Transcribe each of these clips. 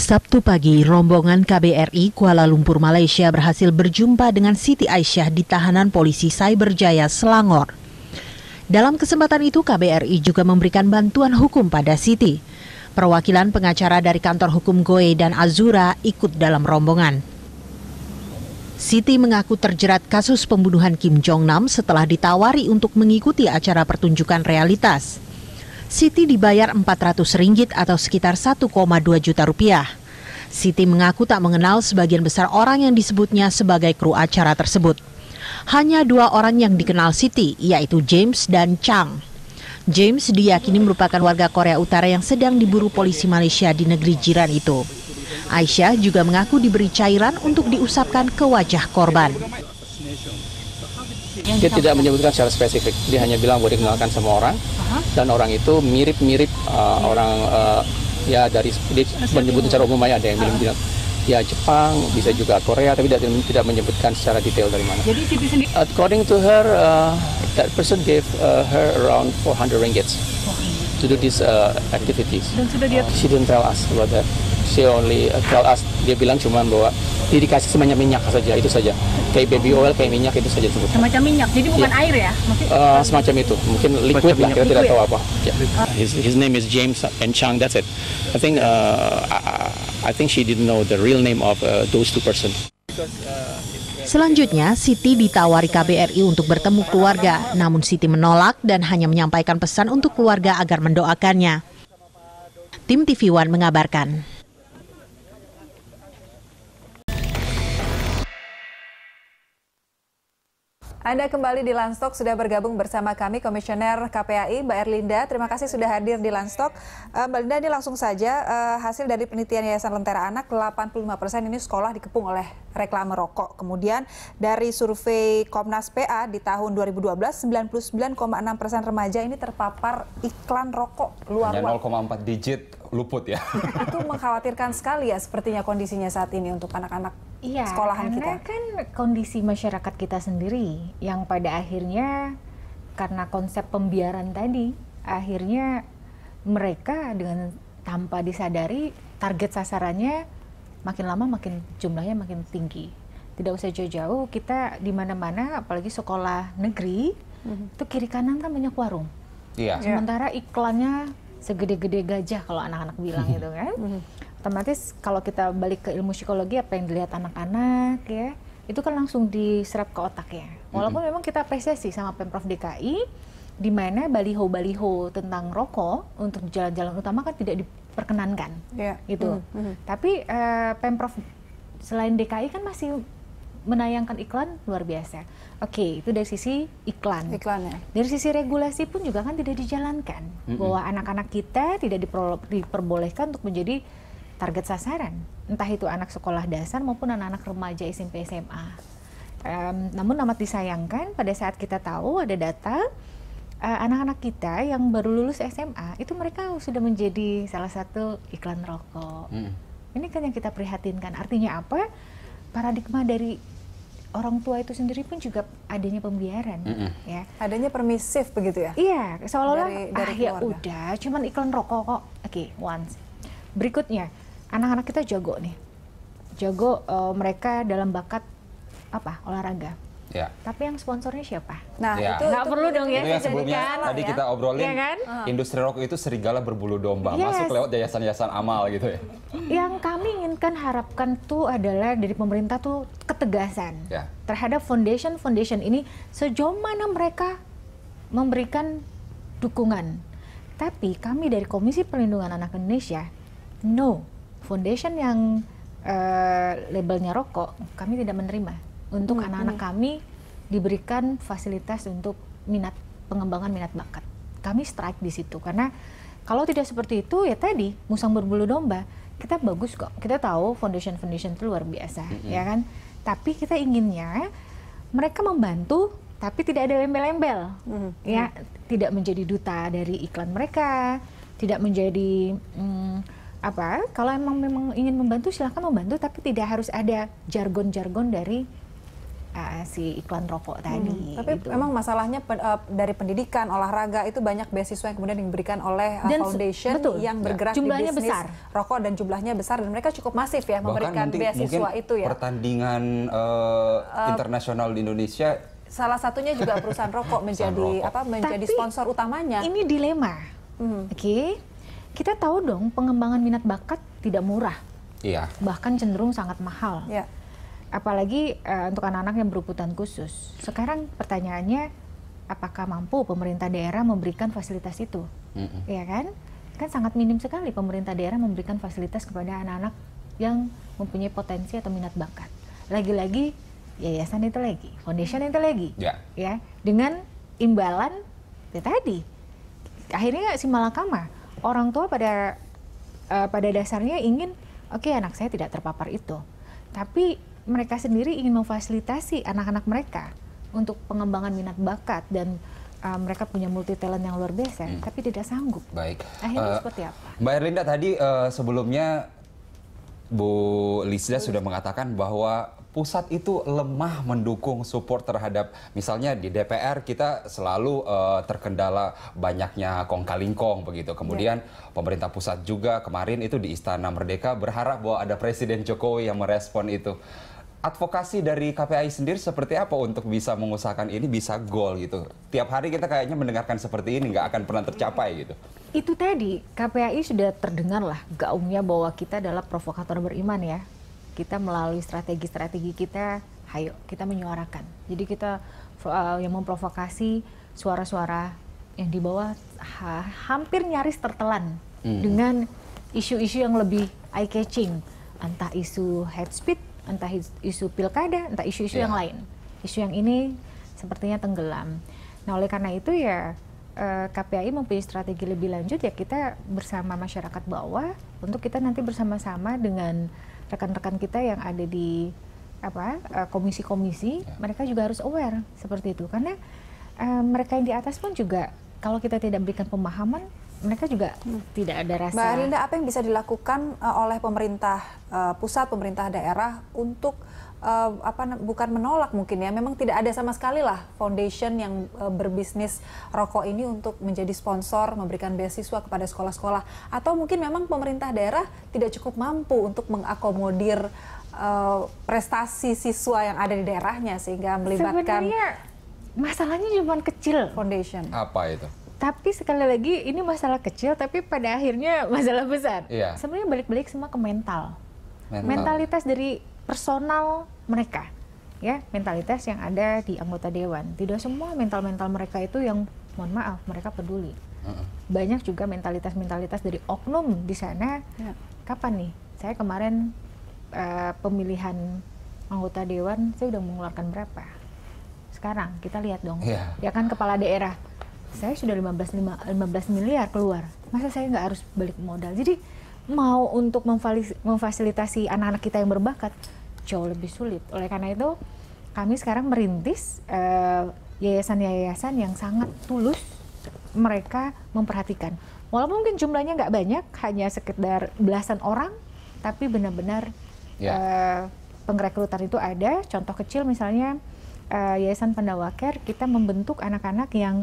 Sabtu pagi, rombongan KBRI Kuala Lumpur, Malaysia berhasil berjumpa dengan Siti Aisyah di tahanan polisi Cyberjaya, Selangor. Dalam kesempatan itu, KBRI juga memberikan bantuan hukum pada Siti. Perwakilan pengacara dari kantor hukum Goe dan Azura ikut dalam rombongan. Siti mengaku terjerat kasus pembunuhan Kim Jong Nam setelah ditawari untuk mengikuti acara pertunjukan realitas. Siti dibayar Rp400 atau sekitar 1,2 juta rupiah. Siti mengaku tak mengenal sebagian besar orang yang disebutnya sebagai kru acara tersebut. Hanya 2 orang yang dikenal Siti, yaitu James dan Chang. James diyakini merupakan warga Korea Utara yang sedang diburu polisi Malaysia di negeri jiran itu. Aisyah juga mengaku diberi cairan untuk diusapkan ke wajah korban. Dia tidak menyebutkan secara spesifik, dia hanya bilang bahwa dikenalkan sama orang, dan orang itu mirip-mirip orang ya dari dia menyebut secara umum aja, ada yang bilang ya Jepang, bisa juga Korea, tapi tidak menyebutkan secara detail dari mana. Jadi Siti sendiri, according to her, that person gave her around 400 ringgit to do these activities. Dan sudah dia she didn't tell us about that. She only tell us, dia bilang cuma bahwa dia dikasih semacam minyak saja, itu saja. Kayak baby oil, kayak minyak, itu saja sebut. Semacam minyak, jadi bukan air ya? Semacam itu, mungkin liquid lah, kita tidak tahu apa. Yeah. His name is James and Chang, that's it. I think she didn't know the real name of those two persons. Selanjutnya, Siti ditawari KBRI untuk bertemu keluarga, namun Siti menolak dan hanya menyampaikan pesan untuk keluarga agar mendoakannya. Tim TV One mengabarkan. Anda kembali di Landstalk, sudah bergabung bersama kami Komisioner KPAI Mbak Erlinda. Terima kasih sudah hadir di Landstalk. Mbak Erlinda, ini langsung saja hasil dari penelitian Yayasan Lentera Anak, 85% ini sekolah dikepung oleh reklame rokok. Kemudian dari survei Komnas PA di tahun 2012, 99,6% remaja ini terpapar iklan rokok luar. Hanya 0,4 digit luput ya. Itu mengkhawatirkan sekali ya sepertinya kondisinya saat ini untuk anak-anak sekolahan kita. Iya, karena kan kondisi masyarakat kita sendiri yang pada akhirnya karena konsep pembiaran tadi, akhirnya mereka dengan tanpa disadari target sasarannya makin lama makin jumlahnya makin tinggi. Tidak usah jauh-jauh, kita di mana-mana apalagi sekolah negeri itu kiri kanan kan banyak warung. Iya. Sementara iklannya segede-gede gajah kalau anak-anak bilang gitu kan. Otomatis kalau kita balik ke ilmu psikologi, apa yang dilihat anak-anak ya, itu kan langsung diserap ke otaknya. Walaupun memang kita apresiasi sama Pemprov DKI, di mana baliho-baliho tentang rokok untuk jalan-jalan utama kan tidak diperkenankan, gitu. Tapi Pemprov selain DKI kan masih menayangkan iklan luar biasa. Oke, itu dari sisi iklannya. Dari sisi regulasi pun juga kan tidak dijalankan, bahwa anak-anak kita tidak diperbolehkan untuk menjadi target sasaran, entah itu anak sekolah dasar maupun anak-anak remaja SMP SMA. Namun amat disayangkan pada saat kita tahu ada data anak-anak kita yang baru lulus SMA itu mereka sudah menjadi salah satu iklan rokok. Ini kan yang kita prihatinkan. Artinya apa? Paradigma dari orang tua itu sendiri pun juga adanya pembiaran, ya. Adanya permisif begitu ya? Iya, seolah-olah ya udah, cuman iklan rokok kok. Oke, once. Berikutnya, anak-anak kita jago nih, mereka dalam bakat apa? Olahraga. Ya. Tapi yang sponsornya siapa? Nah, itu nggak perlu dong ya. Itu yang sebelumnya tadi kita obrolin, ya kan? Industri rokok itu serigala berbulu domba, masuk lewat yayasan-yayasan amal gitu ya. Yang kami inginkan harapkan tuh adalah dari pemerintah tuh ketegasan terhadap foundation ini sejauh mana mereka memberikan dukungan. Tapi kami dari Komisi Perlindungan Anak Indonesia, no, foundation yang labelnya rokok kami tidak menerima. Untuk anak-anak kami diberikan fasilitas untuk pengembangan minat bakat. Kami strike di situ karena kalau tidak seperti itu ya tadi musang berbulu domba. Kita bagus kok, kita tahu foundation itu luar biasa, ya kan? Tapi kita inginnya mereka membantu, tapi tidak ada embel-embel, ya, tidak menjadi duta dari iklan mereka, tidak menjadi kalau memang ingin membantu silahkan membantu, tapi tidak harus ada jargon-jargon dari si iklan rokok tadi. Tapi gitu. memang masalahnya dari pendidikan, olahraga itu banyak beasiswa yang kemudian diberikan oleh foundation yang bergerak di bisnis rokok dan jumlahnya besar dan mereka cukup masif ya memberikan beasiswa itu ya. Pertandingan internasional di Indonesia salah satunya juga perusahaan rokok menjadi sponsor utamanya. Ini dilema. Oke. Kita tahu dong pengembangan minat bakat tidak murah. Iya. Bahkan cenderung sangat mahal. Iya. Apalagi untuk anak-anak yang berkebutuhan khusus. Sekarang pertanyaannya, apakah mampu pemerintah daerah memberikan fasilitas itu? Ya kan? Kan sangat minim sekali pemerintah daerah memberikan fasilitas kepada anak-anak yang mempunyai potensi atau minat bakat. Lagi-lagi yayasan itu lagi, foundation itu lagi, ya dengan imbalan ya tadi. Akhirnya si malakama, orang tua pada dasarnya ingin, oke, anak saya tidak terpapar itu, tapi mereka sendiri ingin memfasilitasi anak-anak mereka untuk pengembangan minat bakat dan mereka punya multi talent yang luar biasa, tapi tidak sanggup. Baik. Akhirnya seperti apa? Mbak Erlinda tadi sebelumnya Bu Lisda sudah mengatakan bahwa pusat itu lemah mendukung support terhadap, misalnya di DPR kita selalu terkendala banyaknya kong-kali-kong begitu. Kemudian pemerintah pusat juga kemarin itu di Istana Merdeka berharap bahwa ada Presiden Jokowi yang merespon itu. Advokasi dari KPAI sendiri seperti apa untuk bisa mengusahakan ini bisa goal gitu? Tiap hari kita kayaknya mendengarkan seperti ini, nggak akan pernah tercapai gitu. Itu tadi, KPAI sudah terdengar lah gaungnya bahwa kita adalah provokator beriman ya. Kita melalui strategi-strategi kita, ayo kita menyuarakan. Jadi kita yang memprovokasi suara-suara yang di bawah hampir nyaris tertelan dengan isu-isu yang lebih eye-catching. Entah isu hate speech, entah isu pilkada, entah isu-isu yang lain. Isu yang ini sepertinya tenggelam. Nah oleh karena itu ya KPAI mempunyai strategi lebih lanjut ya kita bersama masyarakat bawah untuk kita nanti bersama-sama dengan rekan-rekan kita yang ada di komisi-komisi, mereka juga harus aware seperti itu karena mereka yang di atas pun juga kalau kita tidak berikan pemahaman mereka juga tidak ada rasa. Mbak Erlinda, apa yang bisa dilakukan oleh pemerintah pusat, pemerintah daerah untuk bukan menolak mungkin ya, memang tidak ada sama sekali lah foundation yang berbisnis rokok ini untuk menjadi sponsor, memberikan beasiswa kepada sekolah-sekolah, atau mungkin memang pemerintah daerah tidak cukup mampu untuk mengakomodir prestasi siswa yang ada di daerahnya sehingga melibatkan. Sebenarnya masalahnya cuma kecil. Foundation. Apa itu? Tapi sekali lagi ini masalah kecil tapi pada akhirnya masalah besar. Iya. Sebenarnya balik-balik semua ke mental. Mentalitas dari personal mereka, ya mentalitas yang ada di anggota dewan. Tidak semua mental-mental mereka itu yang, mohon maaf, mereka peduli. Banyak juga mentalitas-mentalitas dari oknum di sana. Kapan nih? Saya kemarin pemilihan anggota dewan, saya udah mengeluarkan berapa? Sekarang kita lihat dong, ya kan kepala daerah. Saya sudah 15 miliar keluar. Masa saya nggak harus balik modal? Jadi mau untuk memfasilitasi anak-anak kita yang berbakat jauh lebih sulit. Oleh karena itu kami sekarang merintis yayasan-yayasan yang sangat tulus mereka memperhatikan. Walaupun mungkin jumlahnya nggak banyak, hanya sekedar belasan orang, tapi benar-benar pengrekrutan itu ada. Contoh kecil misalnya Yayasan Pandawa Care, kita membentuk anak-anak yang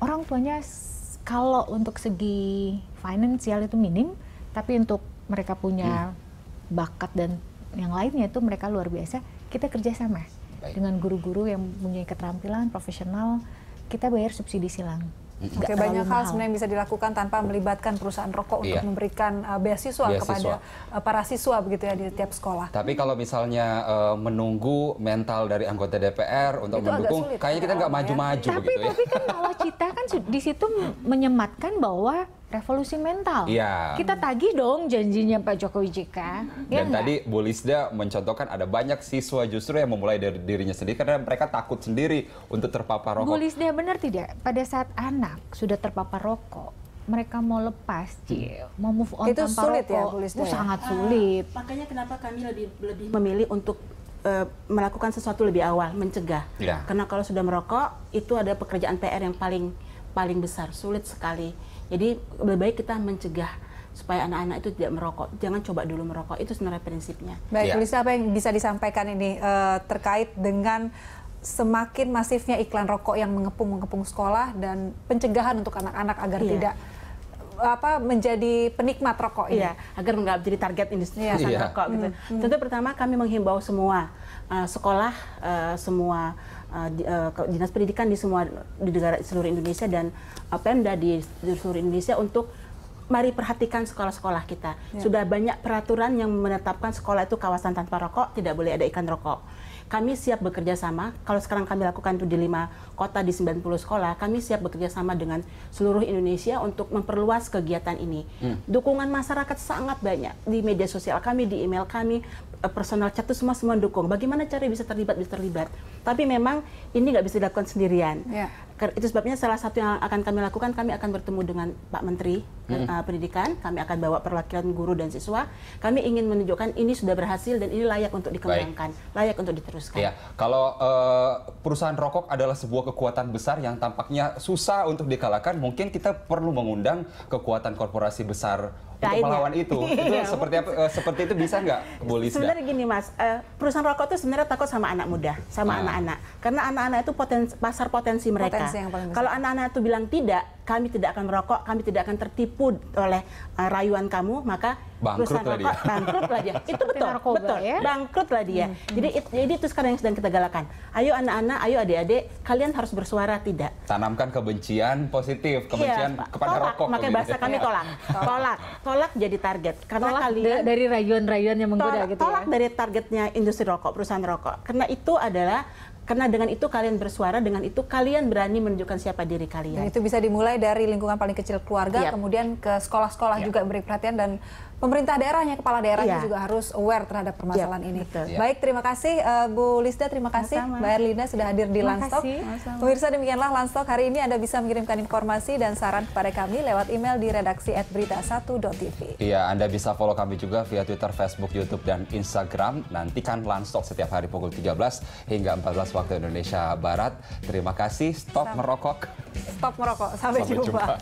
orang tuanya kalau untuk segi finansial itu minim, tapi untuk mereka punya bakat dan yang lainnya itu mereka luar biasa. Kita kerjasama dengan guru-guru yang punya keterampilan profesional, kita bayar subsidi silang. Oke, banyak hal sebenarnya yang bisa dilakukan tanpa melibatkan perusahaan rokok untuk memberikan beasiswa kepada para siswa begitu ya di tiap sekolah. Tapi kalau misalnya menunggu mental dari anggota DPR untuk mendukung, kayaknya kita nggak maju-maju begitu ya. Tapi kan nawacita kan di situ menyematkan bahwa revolusi mental. Kita tagih dong janjinya Pak Jokowi JK. Dan tadi Bu Lisda mencontohkan ada banyak siswa justru yang memulai dari dirinya sendiri karena mereka takut sendiri untuk terpapar rokok. Bu Lisda benar tidak? Pada saat anak sudah terpapar rokok, mereka mau lepas, mau move on itu tanpa sulit rokok, ya, Bu Lisda, sangat sulit. Makanya kenapa kami lebih memilih untuk melakukan sesuatu lebih awal, mencegah. Karena kalau sudah merokok, itu ada pekerjaan PR yang paling besar, sulit sekali. Jadi lebih baik kita mencegah. supaya anak-anak itu tidak merokok. Jangan coba dulu merokok, itu sebenarnya prinsipnya. Baik, Lisa, apa yang bisa disampaikan ini terkait dengan semakin masifnya iklan rokok yang mengepung sekolah dan pencegahan untuk anak-anak agar tidak menjadi penikmat rokok ini. Iya, agar nggak jadi target industri rokok gitu. Tentu pertama kami menghimbau semua sekolah, semua dinas pendidikan di seluruh Indonesia dan Pemda di seluruh Indonesia untuk mari perhatikan sekolah-sekolah kita. Sudah banyak peraturan yang menetapkan sekolah itu kawasan tanpa rokok, tidak boleh ada iklan rokok. Kami siap bekerja sama, kalau sekarang kami lakukan itu di 5 kota di 90 sekolah, kami siap bekerja sama dengan seluruh Indonesia untuk memperluas kegiatan ini. Dukungan masyarakat sangat banyak di media sosial kami, di email kami, personal chat itu semua mendukung. Bagaimana cara bisa terlibat? Tapi memang ini nggak bisa dilakukan sendirian. Itu sebabnya salah satu yang akan kami lakukan, kami akan bertemu dengan Pak Menteri Pendidikan, kami akan bawa perwakilan guru dan siswa. Kami ingin menunjukkan ini sudah berhasil dan ini layak untuk dikembangkan, layak untuk diteruskan. Ya, kalau perusahaan rokok adalah sebuah kekuatan besar yang tampaknya susah untuk dikalahkan, mungkin kita perlu mengundang kekuatan korporasi besar untuk melawan itu. Itu seperti itu bisa nggak, Bu Lisda? Sebenarnya gini Mas, perusahaan rokok itu sebenarnya takut sama anak muda, sama anak-anak. Karena anak-anak itu pasar potensi mereka. Kalau anak-anak itu bilang tidak, kami tidak akan merokok, kami tidak akan tertipu oleh rayuan kamu, maka perusahaan rokok bangkrutlah dia. Itu betul, bangkrutlah dia. Jadi itu sekarang yang sedang kita galakan. Ayo anak-anak, ayo adik-adik, kalian harus bersuara tidak. Tanamkan kebencian positif, kebencian kepada rokok. Makanya bahasa kami tolak jadi target. Karena kalian dari rayuan-rayuan yang menggoda gitu ya. Tolak dari targetnya industri rokok, perusahaan rokok. Karena dengan itu kalian bersuara, dengan itu kalian berani menunjukkan siapa diri kalian. Dan itu bisa dimulai dari lingkungan paling kecil keluarga, kemudian ke sekolah-sekolah juga beri perhatian, dan pemerintah daerahnya, kepala daerahnya juga harus aware terhadap permasalahan ini. Baik, terima kasih Bu Lisda, terima kasih Mbak Erlinda sudah hadir di Landstalk. Pemirsa, demikianlah Landstalk hari ini. Anda bisa mengirimkan informasi dan saran kepada kami lewat email di redaksi@berita1.tv. Iya, Anda bisa follow kami juga via Twitter, Facebook, YouTube, dan Instagram. Nantikan Landstalk setiap hari pukul 13 hingga 14 waktu Indonesia Barat. Terima kasih. Stop merokok. Stop merokok. Sampai jumpa.